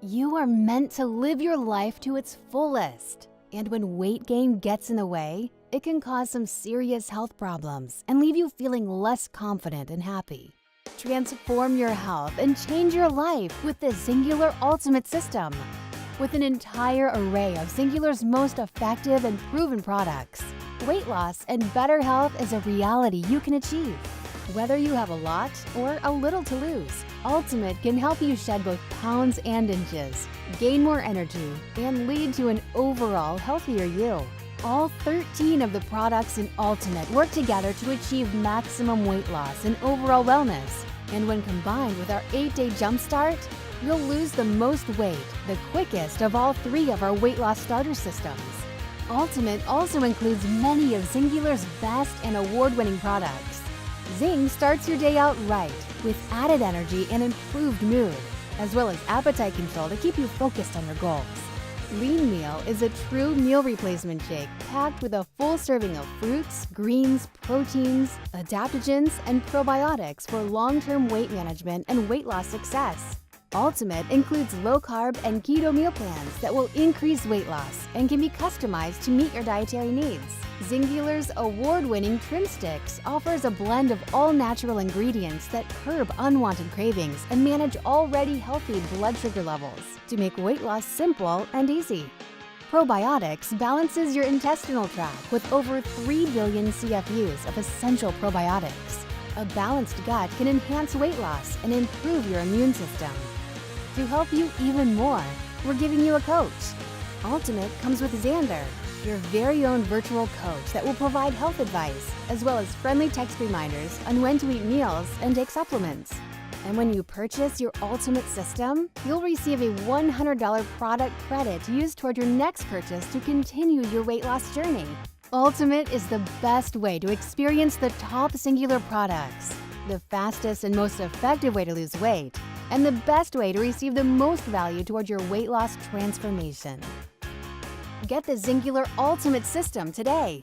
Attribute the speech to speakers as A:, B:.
A: You are meant to live your life to its fullest. And when weight gain gets in the way, it can cause some serious health problems and leave you feeling less confident and happy. Transform your health and change your life with the Singular Ultimate System. With an entire array of Singular's most effective and proven products, weight loss and better health is a reality you can achieve. Whether you have a lot or a little to lose, Ultimate can help you shed both pounds and inches, gain more energy, and lead to an overall healthier you. All 13 of the products in Ultimate work together to achieve maximum weight loss and overall wellness. And when combined with our 8-day jumpstart, you'll lose the most weight, the quickest of all 3 of our weight loss starter systems. Ultimate also includes many of Singular's best and award-winning products. Zing starts your day out right, with added energy and improved mood, as well as appetite control to keep you focused on your goals. Lean Meal is a true meal replacement shake packed with a full serving of fruits, greens, proteins, adaptogens, and probiotics for long-term weight management and weight loss success. Ultimate includes low-carb and keto meal plans that will increase weight loss and can be customized to meet your dietary needs. Singular's award-winning Trimstix offers a blend of all-natural ingredients that curb unwanted cravings and manage already healthy blood sugar levels to make weight loss simple and easy. Probiotix balances your intestinal tract with over 3 billion CFUs of essential probiotics. A balanced gut can enhance weight loss and improve your immune system. To help you even more, we're giving you a coach. Ultimate comes with Xander, your very own virtual coach that will provide health advice, as well as friendly text reminders on when to eat meals and take supplements. And when you purchase your Ultimate system, you'll receive a $100 product credit to use toward your next purchase to continue your weight loss journey. Ultimate is the best way to experience the top Singular products, the fastest and most effective way to lose weight, and the best way to receive the most value toward your weight loss transformation. Get the Singular Ultimate System today.